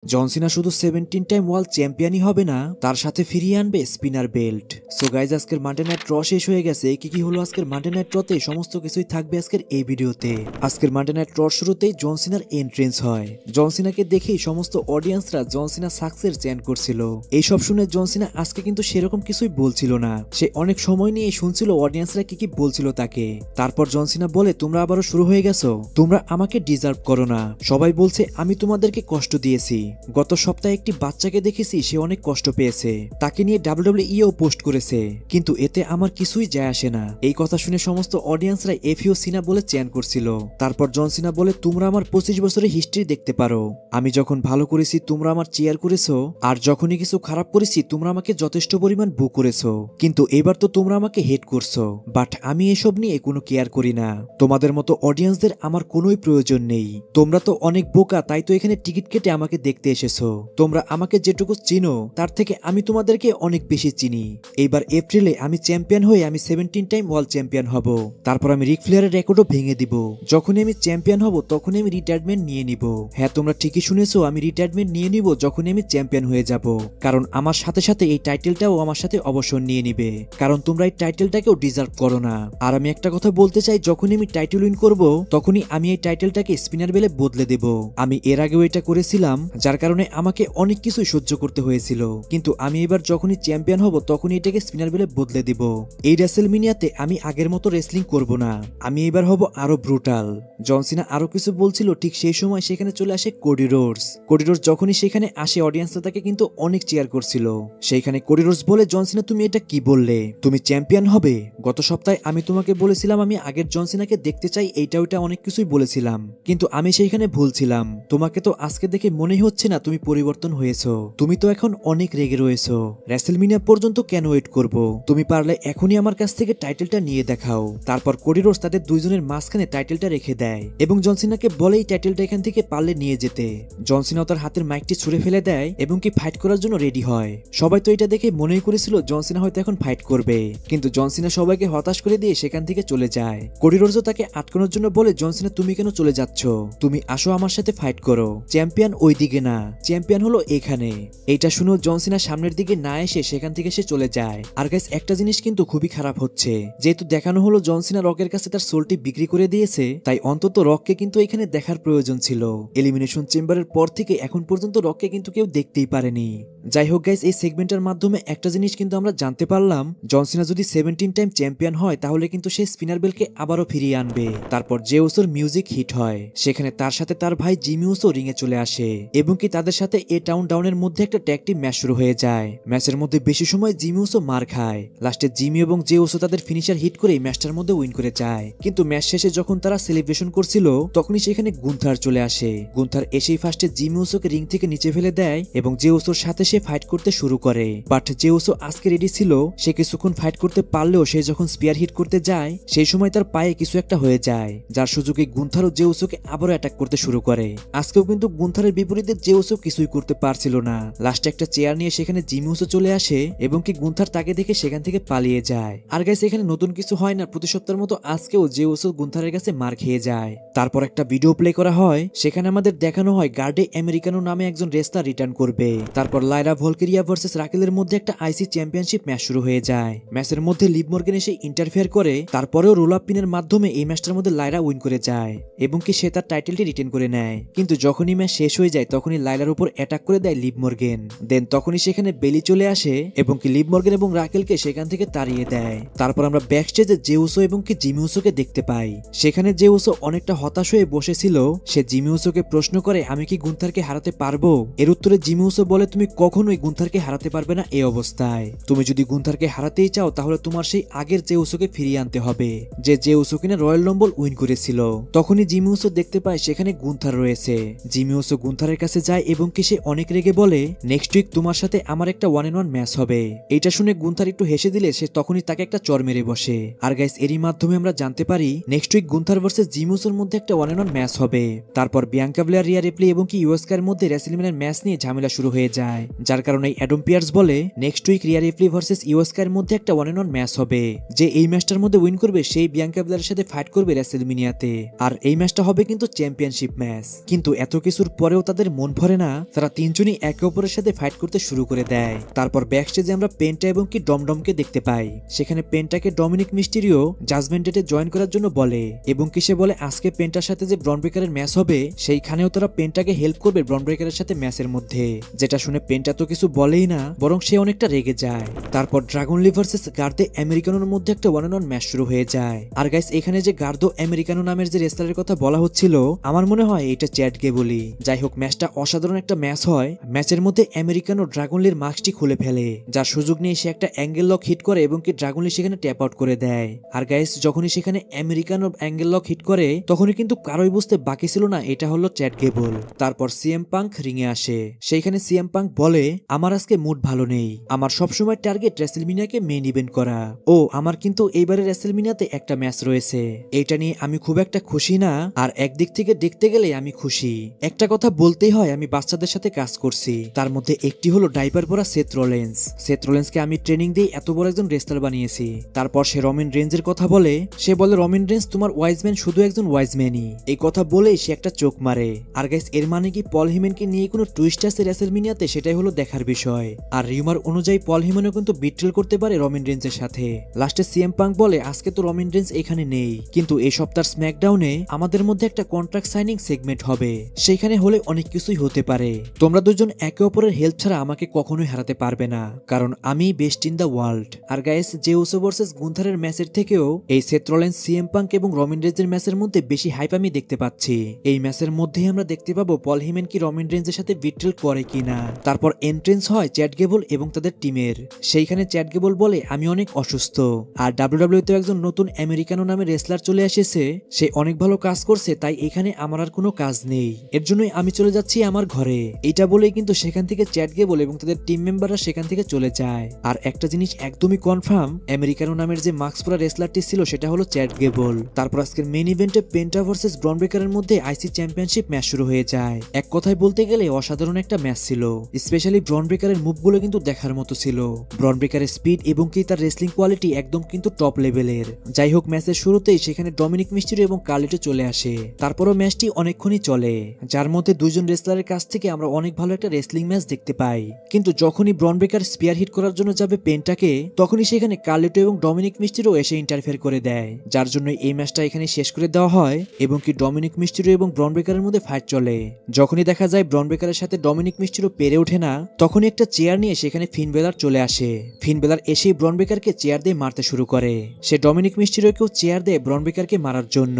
জন সিনা শুধু 17 time world চ্যাম্পিয়নই হবে না, তার সাথে ফিরিয়ে আনবে স্পিনার বেল্ট। সো গাইজ, আজকের মানডে নাইট ড্র শেষ হয়ে গেছে। কি হলো আজকের মানডে নাইট ড্রতে সমস্ত কিছুই থাকবে আজকের এই ভিডিওতে। আজকের মানডে নাইট ড্র শুরুতেই জন সিনার এন্ট্রেন্স হয়। জন সিনাকে দেখেই সমস্ত অডিয়েন্সরা জন সিনা সাকসেস চ্যান্ট করছিল। এইসব শুনে জন সিনা আজকে কিন্তু সেরকম কিছুই বলছিল না, সে অনেক সময় নিয়ে শুনছিল অডিয়েন্সরা কি বলছিল তাকে। তারপর জন সিনা বলে, তোমরা আবারও শুরু হয়ে গেছো, তোমরা আমাকে ডিজার্ভ করো না। সবাই বলছে আমি তোমাদেরকে কষ্ট দিয়েছি। গত সপ্তাহে একটি বাচ্চাকে দেখেছি, সে অনেক কষ্ট পেয়েছে, তাকে নিয়ে ডাব্লিউডাব্লিউইও পোস্ট করেছে, কিন্তু এতে আমার কিছুই যায় আসে না। এই কথা শুনে সমস্ত অডিয়েন্সরা এফইউ সিনা বলে চ্যান করছিল। তারপর জন সিনা বলে, তোমরা আমার 25 বছরের হিস্ট্রি দেখতে পারো। আমি যখন ভালো করেছি তোমরা আমার চেয়ার করেছো, আর যখনই কিছু খারাপ করেছি তোমরা আমাকে যথেষ্ট পরিমাণ বু করেছো, কিন্তু এবার তো তোমরা আমাকে হেট করছো। বাট আমি এসব নিয়ে কোনো কেয়ার করি না। তোমাদের মতো অডিয়েন্সদের আমার কোনোই প্রয়োজন নেই। তোমরা তো অনেক বোকা, তাই তো এখানে টিকিট কেটে আমাকে দেখতে এসেছো। তোমরা আমাকে যেটুকু চিনো তার থেকে আমি তোমাদেরকে অনেক বেশি চিনি। এইবার এপ্রিলে আমি চ্যাম্পিয়ন হয়ে আমি 17 টাইম ওয়ার্ল্ড চ্যাম্পিয়ন হব। তারপর আমি রিক ফ্লেয়ারের রেকর্ডও ভেঙে দিব। যখনই আমি চ্যাম্পিয়ন হব তখনই আমি রিটায়ারমেন্ট নিয়ে নিব। হ্যাঁ, তোমরা ঠিকই শুনেছো, আমি রিটায়ারমেন্ট নিয়ে নিব যখনই আমি চ্যাম্পিয়ন হয়ে যাব। কারণ আমার সাথে সাথে এই টাইটেলটাও আমার সাথে অবসর নিয়ে নিবে, কারণ তোমরা এই টাইটেলটাকেও ডিজার্ভ করো না। আর আমি একটা কথা বলতে চাই, যখনই আমি টাইটেল উইন করব তখনই আমি এই টাইটেলটাকে স্পিনার বেলে বদলে দেব। আমি এর আগেও এটা করেছিলাম, যার কারণে আমাকে অনেক কিছুই সহ্য করতে হয়েছিল, কিন্তু আমি এবার যখনই চ্যাম্পিয়ন হব তখনই এটাকে স্পিনার বেলে বদলে দিব। এই রেসেলমিনিয়াতে আমি আগের মতো রেসলিং করব না, আমি এবার হব আরো ব্রুটাল। জন সিনা আরো কিছু বলছিল, ঠিক সেই সময় সেখানে চলে আসে কোডি রোডস। কোডি রোডস যখনই সেখানে আসে অডিয়েন্সরা তাকে কিন্তু অনেক চেয়ার করছিল। সেইখানে কোডি রোডস বলে, জন সিনা তুমি এটা কি বললে, তুমি চ্যাম্পিয়ন হবে? গত সপ্তাহে আমি তোমাকে বলেছিলাম আমি আগের জন সিনাকে দেখতে চাই, এইটা ওইটা অনেক কিছুই বলেছিলাম, কিন্তু আমি সেইখানে ভুল ছিলাম। তোমাকে তো আজকে দেখে মনেই হচ্ছে না তুমি পরিবর্তন হয়েছো। তুমি তো এখন অনেক রেগে রয়েছো। রেসেলমিনিয়া পর্যন্ত কেন ওয়েট করব? তুমি পারলে এখনই আমার কাছ থেকে টাইটেলটা নিয়ে দেখাও। তারপর কোডি রোডস তাদের দুইজনের মাঝখানে টাইটেলটা রেখে দেয় এবং জন সিনাকে বলে এই টাইটেলটা এখান থেকে পারলে নিয়ে যেতে। জন সিনাও তার হাতের মাইকটি ছুঁড়ে ফেলে দেয় এবং কি ফাইট করার জন্য রেডি হয়। সবাই তো এটা দেখে মনেই করেছিল জন সিনা হয়তো এখন ফাইট করবে, কিন্তু জন সিনা সবাইকে হতাশ করে দিয়ে সেখান থেকে চলে যায়। কোডি রোডসও তাকে আটকানোর জন্য বলে, জন সিনা তুমি কেন চলে যাচ্ছ? তুমি আসো আমার সাথে ফাইট করো। চ্যাম্পিয়ন ওই দিকে না, চ্যাম্পিয়ন হলো এখানে। এইটা শুনেও জন সিনা সামনের দিকে না এসে সেখান থেকে সে চলে যায়। আর গাইস, একটা জিনিস কিন্তু খুবই খারাপ হচ্ছে, যেহেতু দেখানো হলো জন সিনা রকের কাছে তার সোলটি বিক্রি করে দিয়েছে, তাই অন্তত রককে কিন্তু এখানে দেখার প্রয়োজন ছিল। এলিমিনেশন চেম্বারের পর থেকে এখন পর্যন্ত রককে কিন্তু কেউ দেখতেই পারেনি। যাই হোক গাইস, এই সেগমেন্টের মাধ্যমে একটা জিনিস কিন্তু আমরা জানতে পারলাম, জন সিনা যদি 17 টাইম চ্যাম্পিয়ন হয় তাহলে কিন্তু সে স্পিনার বেলকে আবারও ফিরিয়ে আনবে। তারপর জে উসোর মিউজিক হিট হয়, সেখানে তার সাথে তার ভাই জিমি উসো রিংয়ে চলে আসে এবং কি তাদের সাথে এ টাউন ডাউনের মধ্যে একটা ট্যাগ টিম ম্যাচ শুরু হয়ে যায়। ম্যাচের মধ্যে বেশি সময় জিমি উসো মার খায়। লাস্টে জিমি এবং জে উসো তাদের ফিনিশার হিট করে ম্যাচটার মধ্যে উইন করে যায়। কিন্তু ম্যাচ শেষে যখন তারা সেলিব্রেশন করছিল তখনই সেখানে গুন্থার চলে আসে। গুন্থার এসেই ফার্স্টে জিমি উসোকে রিং থেকে নিচে ফেলে দেয় এবং জে উসোর সাথে সে ফাইট করতে শুরু করে। বাট জে উসো আজকে রেডি ছিল, সে কিছুক্ষণ ফাইট করতে পারলেও সে যখন স্পিয়ার হিট করতে যায় সেই সময় তার পায়ে কিছু একটা হয়ে যায়, যার সুযোগে গুন্থারও জে উসোকে আবারও অ্যাটাক করতে শুরু করে। আজকেও কিন্তু গুন্থারের বিপরীতে জে উসো কিছুই করতে পারছিল না। লাস্টে একটা চেয়ার নিয়ে সেখানে জিমি উসো চলে আসে এবং কি গুন্থার তাকে দেখে সেখান থেকে পালিয়ে যায়। আর গাইস, এখানে নতুন কিছু হয় না, প্রতি সপ্তাহের মতো আজকেও জে উসো গুন্থারের কাছে মার খেয়ে যায়। তারপর একটা ভিডিও প্লে করা হয়, সেখানে আমাদের দেখানো হয় গার্ডে আমেরিকানো নামে একজন রেসলার রিটার্ন করবে। তারপর লাইরা ভলকেরিয়া ভার্সেস রাকেলের মধ্যে একটা আইসি চ্যাম্পিয়নশিপ ম্যাচ শুরু হয়ে যায়। ম্যাচের মধ্যে লিভ মর্গান এসে ইন্টারফেয়ার করে, তারপরেও রোল আপ পিনের মাধ্যমে এই ম্যাচটার মধ্যে লাইরা উইন করে যায় এবং কি সে তার টাইটেলটি রিটেন করে নেয়। কিন্তু যখনই ম্যাচ শেষ হয়ে যায় তখনই লাইলার উপর অ্যাটাক করে দেয় লিভ মর্গান। দেন তখনই সেখানে বেলি চলে আসে এবং কি লিভ মর্গান এবং রাকেলকে সেখান থেকে তাড়িয়ে দেয়। তারপর আমরা ব্যাকস্টেজে জে উসো এবং কি জিমি উসোকে দেখতে পাই। সেখানে জে উসো অনেকটা হতাশ হয়ে বসেছিল। সে জিমি উসোকে প্রশ্ন করে, আমি কি গুন্থারকে হারাতে পারবো? এর উত্তরে জিমি উসো বলে, তুমি কখনোই গুন্থারকে হারাতে পারবে না এই অবস্থায়। তুমি যদি গুন্থারকে হারাতেই চাও তাহলে তোমার সেই আগের জে উসোকে ফিরিয়ে আনতে হবে, যে জে উসো কিনা রয়্যাল রম্বল উইন করেছিল। তখনই জিমি উসো দেখতে পায় সেখানে গুন্থার রয়েছে। জিমি উসো গুন্থারের কাছে যায় এবং কি সে অনেক রেগে বলে, নেক্সট উইক তোমার সাথে আমার একটা 1-on-1 ম্যাচ হবে। এটা শুনে গুন্থার একটু হেসে দিলে সে তখনই তাকে একটা চর মেরে বসে। আর গাইস, এরই মাধ্যমে আমরা জানতে পারি next week Gunther versus Jimmy উসোর মধ্যে একটা 1-on-1 ম্যাচ হবে। তারপর বিয়াঙ্কা বেলার, রিয়া রিপ্লি এবং কি ইউএসকার মধ্যে রেসলম্যানের ম্যাচ নিয়ে ঝামেলা শুরু হয়ে যায়, যার কারণে অ্যাডাম পিয়ার্স বলে next week Rhea Ripley versus ইওস্কার মধ্যে একটা 1-on-1 ম্যাচ হবে, যে এই ম্যাচটার মধ্যে উইন করবে সেই বিয়াঙ্কা বেলারের সাথে ফাইট করবে রেসেলমিনিয়াতে। আর এই ম্যাচটা হবে কিন্তু চ্যাম্পিয়নশিপ ম্যাচ। কিন্তু এত কিছুর পরেও তাদের মন ভরে না, তারা তিনজনই একে অপরের সাথে ফাইট করতে শুরু করে দেয়। তারপর ব্যাকস্টেজে আমরা পেন্টা এবং কি ডমডমকে দেখতে পাই। সেখানে পেন্টাকে ডমিনিক মিস্টেরিও জাজমেন্ট ডেটে জয়েন করার জন্য বলে এবং কি সে বলে আজকে পেন্টার সাথে যে ব্রন ব্রেকারের ম্যাচ হবে সেইখানেও তারা পেন্টাকে হেল্প করবে ব্রন ব্রেকারের সাথে ম্যাচের মধ্যে। যেটা শুনে পেন্টা তো কিছু বলেই না, বরং সে অনেকটা রেগে যায়। তারপর ড্রাগন লি ভার্সেস গার্দো আমেরিকানোর মধ্যে একটা 1-on-1 ম্যাচ শুরু হয়ে যায়। আর গাইস এখানে যে গার্দো আমেরিকানো নামের যে রেসলারের কথা বলা হচ্ছিল, আমার মনে হয় এটা চ্যাট গেবলি। যাই হোক, ম্যাচটা অসাধারণ একটা ম্যাচ হয়। ম্যাচের মধ্যে আমেরিকানো ড্রাগন লির মাস্কটি খুলে ফেলে, যার সুযোগ নিয়ে সে একটা অ্যাঙ্গেল লক হিট করে এবং কি ড্রাগন লি সেখানে ট্যাপ আউট করে দেয়। আর গাইস যখনই সেখানে আমেরিকানো অ্যাঙ্গেল লক হিট করে তখনই কিন্তু কারোই বুঝতে বাকি ছিল না এটা হলো চ্যাট গেবল। তারপর সিএম পাঙ্ক রিংয়ে আসে। সেইখানে সিএম পাঙ্ক বলে আমার আজকে মুড ভালো নেই, আমার সবসময় টার্গেট রেসেলমিনিয়াকে মেইন ইভেন্ট করা। ও আমার কিন্তু এইবারে রেসেলমিনিয়াতে একটা ম্যাচ রয়েছে, এটা নিয়ে আমি খুব একটা খুশি না। আর একদিক থেকে দেখতে গেলে আমি খুশি। একটা কথা বলতেই হয়, আমি বাচ্চাদের সাথে কাজ করছি, তার মধ্যে একটি হলো ডাইপার পরা সেথ রোলেন্স। সেথ রোলেন্সকে আমি ট্রেনিং দিয়ে এত বড় একজন রেসলার বানিয়েছি। তারপর সে রমিন রেঞ্জের কথা বলে, সে বলে রমিন রেঞ্জ তোমার ওয়াইজম্যান শুধু একজন ওয়াইজম্যানই। এই কথা বলেই সে একটা চোখ মারে। আর গাইস এর মানে কি পল হিমেনকে নিয়ে কোনো টুইস্ট আছে রেসেলমিনিয়াতে, সেটাই হলো দেখার বিষয়। আর রিউমার অনুযায়ী পল হিমেনও কিন্তু বিট্রেল করতে পারে রমিন রেঞ্জের সাথে। লাস্টে সিএম পাঙ্ক বলে আজকে তো রমিন রেঞ্জ এখানে নেই, কিন্তু এই সপ্তাহের স্ম্যাকডাউনে আমাদের মধ্যে একটা কন্ট্রাক্ট সাইনিং সেগমেন্ট হবে, সেখানে হলে অনেক কিছুই হতে পারে। তোমরা দুজন একে অপরের হেল্প ছাড়া আমাকে কখনোই হারাতে পারবে না, কারণ আমি বেস্ট ইন দ্য ওয়ার্ল্ড। আর গাইস যে উসো ভার্সেস গুন্থারের ম্যাচের থেকেও এই সেথ রোলেন্স সিএম পাঙ্ক এবং রমিন রেঞ্জের ম্যাচের মধ্যে বেশি হাইপ আমি দেখতে পাচ্ছি। এই ম্যাচের মধ্যেই আমরা দেখতে পাবো পল হিমেন কি রমিন রেঞ্জের সাথে বিট্রেল করে কিনা। তারপর এন্ট্রেন্স হয় চ্যাট গেবল এবং তাদের টিমের। সেইখানে চ্যাট গেবল বলে আমি অনেক অসুস্থ, আর ডাব্লিউডাব্লিউ তে একজন নতুন আমেরিকানো নামে রেসলার চলে এসেছে, সে অনেক ভালো কাজ করছে, তাই এখানে আমার আর কোনো কাজ নেই, এর জন্যই আমি চলে যাচ্ছি আমার ঘরে। এটা বলেই কিন্তু সেখান থেকে চ্যাট গেবল এবং তাদের টিম মেম্বাররা সেখান থেকে চলে যায়। আর একটা জিনিস একদমই কনফার্ম, আমেরিকানো নামের যে মাস্ক পরা রেসলারটি ছিল সেটা হলো চ্যাট গেবল। তারপর আজকের মেইন ইভেন্টে পেন্টা ভার্সেস ব্রন ব্রেকারের মধ্যে আইসি চ্যাম্পিয়নশিপ ম্যাচ শুরু হয়ে যায়। এক কথায় বলতে গেলে অসাধারণ একটা ম্যাচ ছিল। স্পেশালি ব্রন ব্রেকারের মুভগুলো কিন্তু দেখার মতো ছিল। ব্রন ব্রেকারের স্পিড এবং কি তার রেসলিং কোয়ালিটি একদম কিন্তু টপ লেভেলের। যাই হোক, ম্যাচের শুরুতেই সেখানে ডমিনিক মিস্টেরিও এবং কার্লিটো চলে আসে। তারপরও ম্যাচটি অনেকক্ষণই চলে, যার মধ্যে দুইজন রেসলারের কাছ থেকে আমরা অনেক ভালো একটা রেসলিং ম্যাচ দেখতে পাই। কিন্তু যখনই ব্রন ব্রেকার স্পিয়ার হিট করার জন্য যাবে পেন্টাকে, তখনই সেখানে কার্লিটো এবং ডমিনিক মিস্টেরিও এসে ইন্টারফেয়ার করে দেয়, যার জন্য এই ম্যাচটা এখানে শেষ করে দেওয়া হয় এবং কি ডমিনিক মিস্টেরিও এবং ব্রন ব্রেকারের মধ্যে ফাইট চলে। যখনই দেখা যায় ব্রন ব্রেকারের সাথে ডমিনিক মিস্টেরিও পেরে ওঠে না, তখনই একটা চেয়ার নিয়ে সেখানে ফিন বেলার চলে আসে। ফিন বেলার এসেই ব্রন ব্রেকারকে চেয়ার দিয়ে মারতে শুরু করে। সে ডমিনিক মিস্টেরিওকেও চেয়ার দেয় ব্রন ব্রেকারকে মারার জন্য।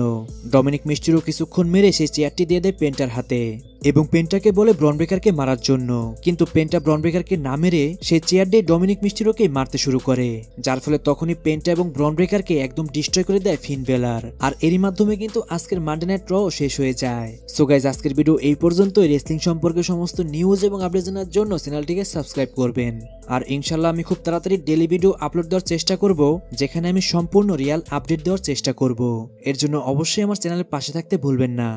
ডমিনিক মিস্টেরিও কিছুক্ষণ মেরে সেই চেয়ারটি দিয়ে দেয় পেন্টার হাতে এবং পেন্টাকে বলে ব্রন ব্রেকারকে মারার জন্য, কিন্তু পেন্টা ব্রন ব্রেকারকে না মেরে সে চেয়ার দিয়ে ডমিনিক মিস্টেরিওকে মারতে শুরু করে, যার ফলে তখনই পেন্টা এবং ব্রন ব্রেকারকে একদম ডিস্ট্রয় করে দেয় ফিন বেলার। আর এরই মাধ্যমে কিন্তু আজকের মানডে নাইট র শেষ হয়ে যায়। সো গাইজ আজকের ভিডিও এই পর্যন্তই। রেসলিং সম্পর্কে সমস্ত নিউজ এবং আপডেট জানার জন্য চ্যানেলটিকে সাবস্ক্রাইব করবেন। আর ইনশাল্লাহ আমি খুব তাড়াতাড়ি ডেইলি ভিডিও আপলোড দেওয়ার চেষ্টা করব, যেখানে আমি সম্পূর্ণ রিয়াল আপডেট দেওয়ার চেষ্টা করব। এর জন্য অবশ্যই আমার চ্যানেলের পাশে থাকতে ভুলবেন না।